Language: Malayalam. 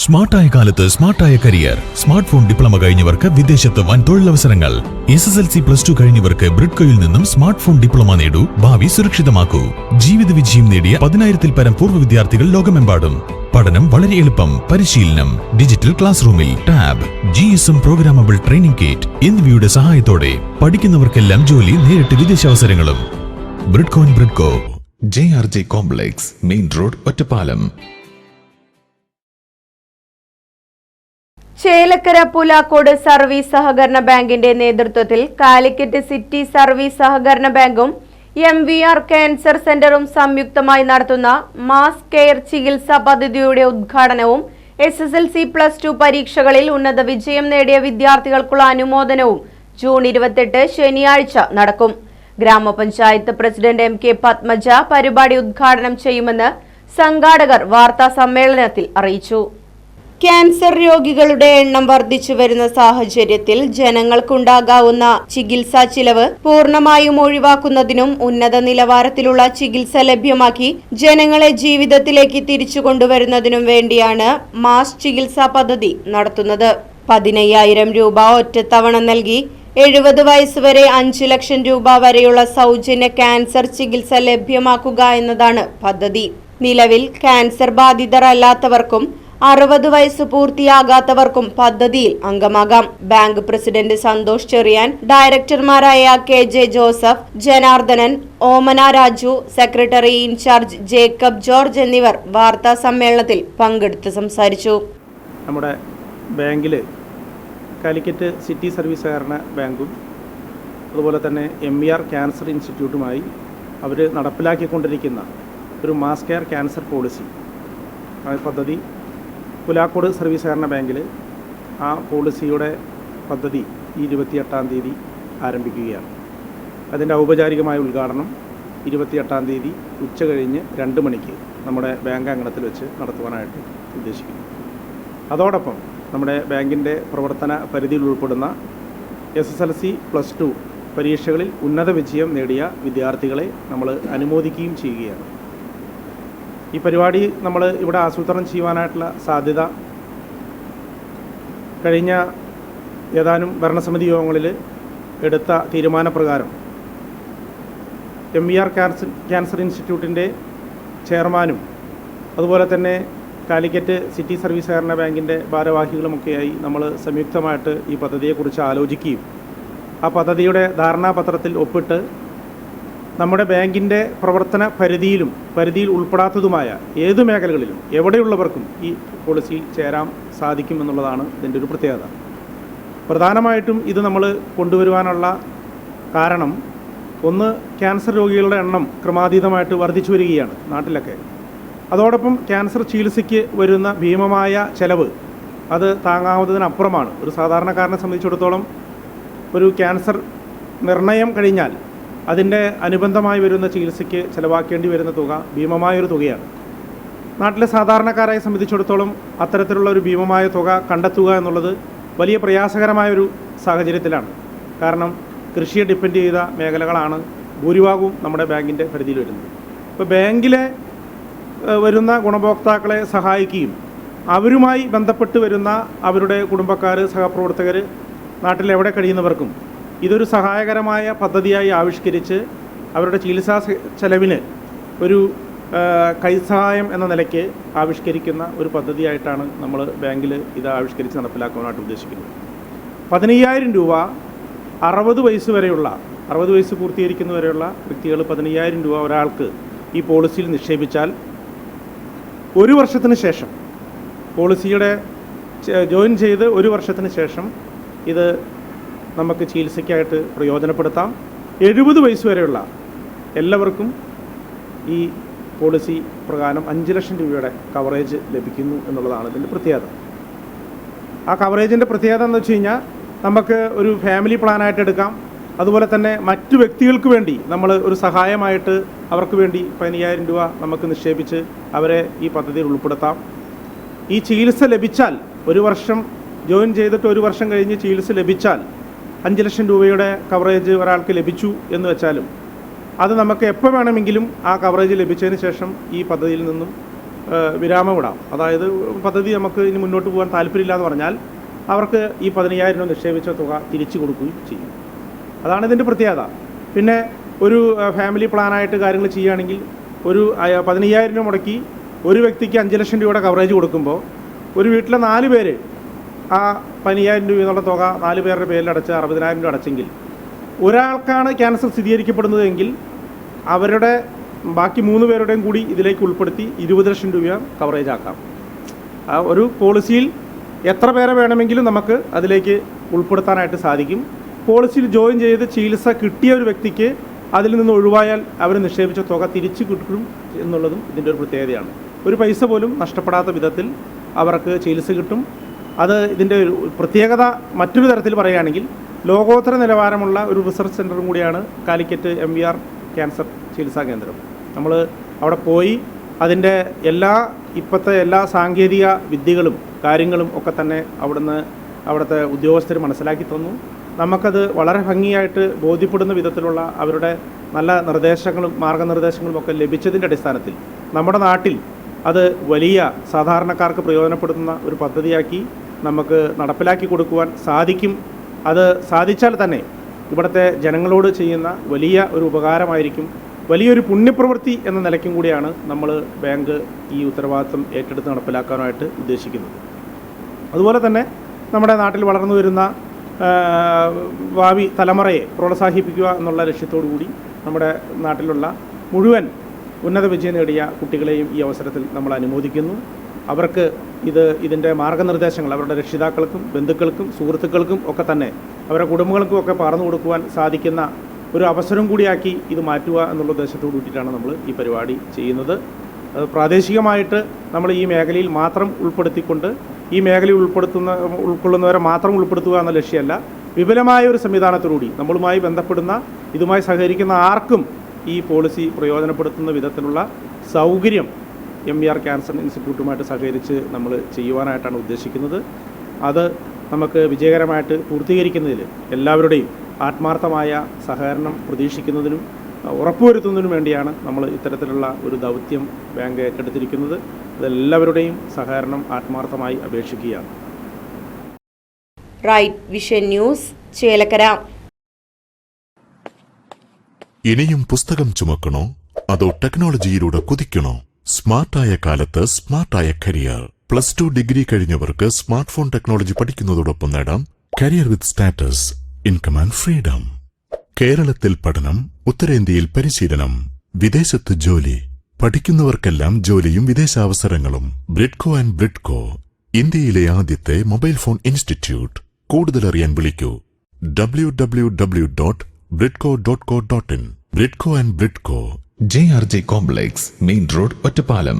സ്മാർട്ടായ കാലത്ത് സ്മാർട്ടായ കരിയർ. സ്മാർട്ട് ഫോൺ ഡിപ്ലോമ കഴിഞ്ഞവർക്ക് വിദേശത്ത് വൻ തൊഴിലവസരങ്ങൾ. SSLC +2 കഴിഞ്ഞവർക്ക് ബ്രിഡ്കോയിൽ നിന്നും സ്മാർട്ട് ഫോൺ ഡിപ്ലോമ നേടൂ, ഭാവി സുരക്ഷിതമാക്കൂ. ജീവിത വിജയം നേടിയ 10,000-ൽ പരം പൂർവ്വ വിദ്യാർത്ഥികൾ ലോകമെമ്പാടും. പഠനം വളരെ എളുപ്പം. പരിശീലനം ഡിജിറ്റൽ ക്ലാസ് റൂമിൽ, tab, GSM programmable training kit എന്നിവയുടെ സഹായത്തോടെ പഠിക്കുന്നവർക്കെല്ലാം ജോലി, നേരിട്ട് വിദേശാവസരങ്ങളും. Bridco JRJ complex, main road, Ottapalam. Chelakkara Pulakode service സഹകരണ ബാങ്കിന്റെ നേതൃത്വത്തിൽ കാലിക്കറ്റ് സിറ്റി സർവീസ് സഹകരണ ബാങ്കും MVR ക്യാൻസർ സെന്ററും സംയുക്തമായി നടത്തുന്ന മാസ് കെയർ ചികിത്സാ പദ്ധതിയുടെ ഉദ്ഘാടനവും SSLC +2 പരീക്ഷകളിൽ ഉന്നത വിജയം നേടിയ വിദ്യാർത്ഥികൾക്കുള്ള അനുമോദനവും ജൂൺ 28 ശനിയാഴ്ച നടക്കും. ഗ്രാമപഞ്ചായത്ത് പ്രസിഡന്റ് MK പത്മജ പരിപാടി ഉദ്ഘാടനം ചെയ്യുമെന്ന് സംഘാടകർ വാർത്താ സമ്മേളനത്തിൽ അറിയിച്ചു. ക്യാൻസർ രോഗികളുടെ എണ്ണം വർദ്ധിച്ചു വരുന്ന സാഹചര്യത്തിൽ ജനങ്ങൾക്കുണ്ടാകാവുന്ന ചികിത്സാ ചിലവ് പൂർണ്ണമായും ഒഴിവാക്കുന്നതിനും ഉന്നത നിലവാരത്തിലുള്ള ചികിത്സ ലഭ്യമാക്കി ജനങ്ങളെ ജീവിതത്തിലേക്ക് തിരിച്ചു കൊണ്ടുവരുന്നതിനും വേണ്ടിയാണ് മാസ് ചികിത്സാ പദ്ധതി നടത്തുന്നത്. 15,000 രൂപ ഒറ്റത്തവണ നൽകി 70 വയസ്സുവരെ 5 ലക്ഷം രൂപ വരെയുള്ള സൗജന്യ ക്യാൻസർ ചികിത്സ ലഭ്യമാക്കുക എന്നതാണ് പദ്ധതി. നിലവിൽ ക്യാൻസർ ബാധിതരല്ലാത്തവർക്കും 60 വയസ്സ് പൂർത്തിയാകാത്തവർക്കും പദ്ധതിയിൽ അംഗമാകാം. ബാങ്ക് പ്രസിഡന്റ് സന്തോഷ് ചെറിയാൻ, ഡയറക്ടർമാരായ KJ Joseph, Janardhanan, Omana Raju, secretary in charge Jacob George എന്നിവർ വാർത്താ സമ്മേളനത്തിൽ പങ്കെടുത്ത് സംസാരിച്ചു. നമ്മുടെ ബാങ്കിൽ കാലിക്കറ്റ് സിറ്റി സർവീസ് സഹകരണ ബാങ്കും അതുപോലെ തന്നെ MVR ക്യാൻസർ ഇൻസ്റ്റിറ്റ്യൂട്ടുമായി അവർ നടപ്പിലാക്കിക്കൊണ്ടിരിക്കുന്ന ഒരു മാസ് കെയർ ക്യാൻസർ പോളിസി പദ്ധതി പുലാക്കോട് സർവീസ് സഹകരണ ബാങ്കിൽ ആ പോളിസിയുടെ പദ്ധതി ഈ 28-ാം തീയതി ആരംഭിക്കുകയാണ്. അതിൻ്റെ ഔപചാരികമായ ഉദ്ഘാടനം 28-ാം തീയതി ഉച്ച കഴിഞ്ഞ് 2 മണിക്ക് നമ്മുടെ ബാങ്ക് അങ്കണത്തിൽ വെച്ച് നടത്തുവാനായിട്ട് ഉദ്ദേശിക്കുന്നു. അതോടൊപ്പം നമ്മുടെ ബാങ്കിൻ്റെ പ്രവർത്തന പരിധിയിൽ ഉൾപ്പെടുന്ന SSLC +2 പരീക്ഷകളിൽ ഉന്നത വിജയം നേടിയ വിദ്യാർത്ഥികളെ നമ്മൾ അനുമോദിക്കുകയും ചെയ്യുകയാണ്. ഈ പരിപാടി നമ്മൾ ഇവിടെ ആസൂത്രണം ചെയ്യുവാനായിട്ടുള്ള സാധ്യത കഴിഞ്ഞ ഏതാനും ഭരണസമിതി യോഗങ്ങളിൽ എടുത്ത തീരുമാനപ്രകാരം MVR ക്യാൻസർ ഇൻസ്റ്റിറ്റ്യൂട്ടിൻ്റെ ചെയർമാനും അതുപോലെ തന്നെ കാലിക്കറ്റ് സിറ്റി സർവീസ് സഹകരണ ബാങ്കിൻ്റെ ഭാരവാഹികളുമൊക്കെയായി നമ്മൾ സംയുക്തമായിട്ട് ഈ പദ്ധതിയെക്കുറിച്ച് ആലോചിക്കുകയും ആ പദ്ധതിയുടെ ധാരണാപത്രത്തിൽ ഒപ്പിട്ട് നമ്മുടെ ബാങ്കിൻ്റെ പ്രവർത്തന പരിധിയിൽ ഉൾപ്പെടാത്തതുമായ ഏത് മേഖലകളിലും എവിടെയുള്ളവർക്കും ഈ പോളിസിയിൽ ചേരാൻ സാധിക്കുമെന്നുള്ളതാണ് ഇതിൻ്റെ ഒരു പ്രത്യേകത. പ്രധാനമായിട്ടും ഇത് നമ്മൾ കൊണ്ടുവരുവാനുള്ള കാരണം, ഒന്ന്, ക്യാൻസർ രോഗികളുടെ എണ്ണം ക്രമാതീതമായിട്ട് വർദ്ധിച്ചു വരികയാണ് നാട്ടിലൊക്കെ. അതോടൊപ്പം ക്യാൻസർ ചികിത്സയ്ക്ക് വരുന്ന ഭീമമായ ചെലവ് അത് താങ്ങാവുന്നതിനപ്പുറമാണ്. ഒരു സാധാരണക്കാരനെ സംബന്ധിച്ചിടത്തോളം ഒരു ക്യാൻസർ നിർണയം കഴിഞ്ഞാൽ അതിൻ്റെ അനുബന്ധമായി വരുന്ന ചികിത്സയ്ക്ക് ചിലവാക്കേണ്ടി വരുന്ന തുക ഭീമമായൊരു തുകയാണ്. നാട്ടിലെ സാധാരണക്കാരെ സംബന്ധിച്ചിടത്തോളം അത്തരത്തിലുള്ള ഒരു ഭീമമായ തുക കണ്ടെത്തുക എന്നുള്ളത് വലിയ പ്രയാസകരമായൊരു സാഹചര്യത്തിലാണ്. കാരണം കൃഷിയെ ഡിപ്പെൻഡ് ചെയ്ത മേഖലകളാണ് ഭൂരിഭാഗവും നമ്മുടെ ബാങ്കിൻ്റെ പരിധിയിൽ വരുന്നത്. ഇപ്പോൾ ബാങ്കിലെ വരുന്ന ഗുണഭോക്താക്കളെ സഹായിക്കുകയും അവരുമായി ബന്ധപ്പെട്ട് വരുന്ന അവരുടെ കുടുംബക്കാർ, സഹപ്രവർത്തകർ, നാട്ടിലെവിടെ കഴിയുന്നവർക്കും ഇതൊരു സഹായകരമായ പദ്ധതിയായി ആവിഷ്കരിച്ച് അവരുടെ ചികിത്സാ ചെലവിന് ഒരു കൈസഹായം എന്ന നിലയ്ക്ക് ആവിഷ്കരിക്കുന്ന ഒരു പദ്ധതിയായിട്ടാണ് നമ്മൾ ബാങ്കിൽ ഇത് ആവിഷ്കരിച്ച് നടപ്പിലാക്കാനായിട്ട് ഉദ്ദേശിക്കുന്നത്. 15,000 രൂപ 60 വയസ്സ് പൂർത്തീകരിക്കുന്നവരെയുള്ള വ്യക്തികൾ 15,000 രൂപ ഒരാൾക്ക് ഈ പോളിസിയിൽ നിക്ഷേപിച്ചാൽ 1 വർഷത്തിന് ശേഷം, പോളിസിയുടെ ജോയിൻ ചെയ്ത് 1 വർഷത്തിന് ശേഷം ഇത് നമുക്ക് ചികിത്സയ്ക്കായിട്ട് പ്രയോജനപ്പെടുത്താം. 70 വയസ്സ് വരെയുള്ള എല്ലാവർക്കും ഈ പോളിസി പ്രകാരം 5 ലക്ഷം രൂപയുടെ കവറേജ് ലഭിക്കുന്നു എന്നുള്ളതാണ് ഇതിൻ്റെ പ്രത്യേകത. ആ കവറേജിൻ്റെ പ്രത്യേകത എന്ന് വെച്ച് കഴിഞ്ഞാൽ നമുക്ക് ഒരു ഫാമിലി പ്ലാനായിട്ട് എടുക്കാം. അതുപോലെ തന്നെ മറ്റു വ്യക്തികൾക്ക് വേണ്ടി നമ്മൾ ഒരു സഹായമായിട്ട് അവർക്ക് വേണ്ടി 15,000 രൂപ നമുക്ക് നിക്ഷേപിച്ച് അവരെ ഈ പദ്ധതിയിൽ ഉൾപ്പെടുത്താം. ഈ ചികിത്സ ലഭിച്ചാൽ 1 വർഷം ജോയിൻ ചെയ്തിട്ട് 1 വർഷം കഴിഞ്ഞ് ചികിത്സ ലഭിച്ചാൽ 5 ലക്ഷം രൂപയുടെ കവറേജ് ഒരാൾക്ക് ലഭിച്ചു എന്ന് വെച്ചാലും അത് നമുക്ക് എപ്പോൾ വേണമെങ്കിലും ആ കവറേജ് ലഭിച്ചതിന് ശേഷം ഈ പദ്ധതിയിൽ നിന്നും വിരാമമിടാം. അതായത് പദ്ധതി നമുക്ക് ഇനി മുന്നോട്ട് പോകാൻ താല്പര്യമില്ല എന്ന് പറഞ്ഞാൽ അവർക്ക് ഈ 15,000 രൂപ നിക്ഷേപിച്ച തുക തിരിച്ചു കൊടുക്കുകയും ചെയ്യും. അതാണ് ഇതിൻ്റെ പ്രത്യേകത. പിന്നെ ഒരു ഫാമിലി പ്ലാനായിട്ട് കാര്യങ്ങൾ ചെയ്യുകയാണെങ്കിൽ ഒരു 15,000 രൂപ മുടക്കി ഒരു വ്യക്തിക്ക് 5 ലക്ഷം രൂപയുടെ കവറേജ് കൊടുക്കുമ്പോൾ ഒരു വീട്ടിലെ 4 പേര് ആ 15,000 രൂപ എന്നുള്ള തുക 4 പേരുടെ പേരിൽ അടച്ച് 60,000 രൂപ അടച്ചെങ്കിൽ ഒരാൾക്കാണ് ക്യാൻസർ സ്ഥിരീകരിക്കപ്പെടുന്നതെങ്കിൽ അവരുടെ ബാക്കി 3 പേരുടെയും കൂടി ഇതിലേക്ക് ഉൾപ്പെടുത്തി 20 ലക്ഷം രൂപ കവറേജ് ആക്കാം. ആ ഒരു പോളിസിയിൽ എത്ര പേരെ വേണമെങ്കിലും നമുക്ക് അതിലേക്ക് ഉൾപ്പെടുത്താനായിട്ട് സാധിക്കും. പോളിസിയിൽ ജോയിൻ ചെയ്ത് ചികിത്സ കിട്ടിയ ഒരു വ്യക്തിക്ക് അതിൽ നിന്ന് ഒഴിവായാൽ അവർ നിക്ഷേപിച്ച തുക തിരിച്ചു കിട്ടും എന്നുള്ളതും ഇതിൻ്റെ ഒരു പ്രത്യേകതയാണ്. ഒരു പൈസ പോലും നഷ്ടപ്പെടാത്ത വിധത്തിൽ അവർക്ക് ചികിത്സ കിട്ടും. അത് ഇതിൻ്റെ ഒരു പ്രത്യേകത. മറ്റൊരു തരത്തിൽ പറയുകയാണെങ്കിൽ ലോകോത്തര നിലവാരമുള്ള ഒരു റിസർച്ച് സെൻ്ററും കൂടിയാണ് കാലിക്കറ്റ് MVR ക്യാൻസർ ചികിത്സാ കേന്ദ്രം. നമ്മൾ അവിടെ പോയി അതിൻ്റെ ഇപ്പോഴത്തെ എല്ലാ സാങ്കേതിക വിദ്യകളും കാര്യങ്ങളും ഒക്കെ തന്നെ അവിടുത്തെ ഉദ്യോഗസ്ഥർ മനസ്സിലാക്കി തന്നു. നമുക്കത് വളരെ ഭംഗിയായിട്ട് ബോധ്യപ്പെടുന്ന വിധത്തിലുള്ള അവരുടെ നല്ല നിർദ്ദേശങ്ങളും മാർഗനിർദ്ദേശങ്ങളും ഒക്കെ ലഭിച്ചതിൻ്റെ അടിസ്ഥാനത്തിൽ നമ്മുടെ നാട്ടിൽ അത് വലിയ സാധാരണക്കാർക്ക് പ്രയോജനപ്പെടുത്തുന്ന ഒരു പദ്ധതിയാക്കി നമുക്ക് നടപ്പിലാക്കി കൊടുക്കുവാൻ സാധിക്കും. അത് സാധിച്ചാൽ തന്നെ ഇവിടുത്തെ ജനങ്ങളോട് ചെയ്യുന്ന വലിയ ഒരു ഉപകാരമായിരിക്കും. വലിയൊരു പുണ്യപ്രവൃത്തി എന്ന നിലയ്ക്കും കൂടിയാണ് നമ്മൾ ബാങ്ക് ഈ ഉത്തരവാദിത്വം ഏറ്റെടുത്ത് നടപ്പിലാക്കാനായിട്ട് ഉദ്ദേശിക്കുന്നത്. അതുപോലെ തന്നെ നമ്മുടെ നാട്ടിൽ വളർന്നു വരുന്ന ഭാവി തലമുറയെ പ്രോത്സാഹിപ്പിക്കുക എന്നുള്ള ലക്ഷ്യത്തോടു കൂടി നമ്മുടെ നാട്ടിലുള്ള മുഴുവൻ ഉന്നത വിജയം നേടിയ കുട്ടികളെയും ഈ അവസരത്തിൽ നമ്മൾ അനുമോദിക്കുന്നു. അവർക്ക് ഇതിൻ്റെ മാർഗനിർദ്ദേശങ്ങൾ അവരുടെ രക്ഷിതാക്കൾക്കും ബന്ധുക്കൾക്കും സുഹൃത്തുക്കൾക്കും ഒക്കെ തന്നെ അവരുടെ കുടുംബങ്ങൾക്കും ഒക്കെ പറഞ്ഞു കൊടുക്കുവാൻ സാധിക്കുന്ന ഒരു അവസരം കൂടിയാക്കി ഇത് മാറ്റുക എന്നുള്ള ഉദ്ദേശത്തോടു കൂടിയിട്ടാണ് നമ്മൾ ഈ പരിപാടി ചെയ്യുന്നത്. പ്രാദേശികമായിട്ട് നമ്മൾ ഈ മേഖലയിൽ മാത്രം ഉൾപ്പെടുത്തിക്കൊണ്ട് ഈ മേഖലയിൽ ഉൾക്കൊള്ളുന്നവരെ മാത്രം ഉൾപ്പെടുത്തുക എന്ന ലക്ഷ്യമല്ല, വിപുലമായ ഒരു സംവിധാനത്തോടുകൂടി നമ്മളുമായി ബന്ധപ്പെടുന്ന ഇതുമായി സഹകരിക്കുന്ന ആർക്കും ഈ പോളിസി പ്രയോജനപ്പെടുത്തുന്ന വിധത്തിലുള്ള സൗകര്യം MVR ക്യാൻസർ ഇൻസ്റ്റിറ്റ്യൂട്ടുമായിട്ട് സഹകരിച്ച് നമ്മൾ ചെയ്യുവാനായിട്ടാണ് ഉദ്ദേശിക്കുന്നത്. അത് നമുക്ക് വിജയകരമായിട്ട് പൂർത്തീകരിക്കുന്നതിൽ എല്ലാവരുടെയും ആത്മാർത്ഥമായ സഹകരണം പ്രതീക്ഷിക്കുന്നതിനും ഉറപ്പുവരുത്തുന്നതിനും വേണ്ടിയാണ് നമ്മൾ ഇത്തരത്തിലുള്ള ഒരു ദൗത്യം ബാങ്ക് ഏറ്റെടുത്തിരിക്കുന്നത്. അതെല്ലാവരുടെയും സഹകരണം ആത്മാർത്ഥമായി അപേക്ഷിക്കുകയാണ്. Right Vision News, Chelakkara. ഇനിയും പുസ്തകം ചുമക്കണോ അതോ ടെക്നോളജിയിലൂടെ കുതിക്കണോ? സ്മാർട്ടായ കാലത്ത് സ്മാർട്ടായ കരിയർ. +2 ഡിഗ്രി കഴിഞ്ഞവർക്ക് സ്മാർട്ട് ഫോൺ ടെക്നോളജി പഠിക്കുന്നതോടൊപ്പം നേടാം career with status, income and freedom. കേരളത്തിൽ പഠനം, ഉത്തരേന്ത്യയിൽ പരിശീലനം, വിദേശത്ത് ജോലി. പഠിക്കുന്നവർക്കെല്ലാം ജോലിയും വിദേശാവസരങ്ങളും. ബ്രിഡ്കോ ആൻഡ് ബ്രിഡ്കോ, ഇന്ത്യയിലെ ആദ്യത്തെ മൊബൈൽ ഫോൺ ഇൻസ്റ്റിറ്റ്യൂട്ട്. കൂടുതലറിയാൻ വിളിക്കൂ www.bridco.co.in. Bridco and Bridco, JRJ complex, main road, Ottapalam.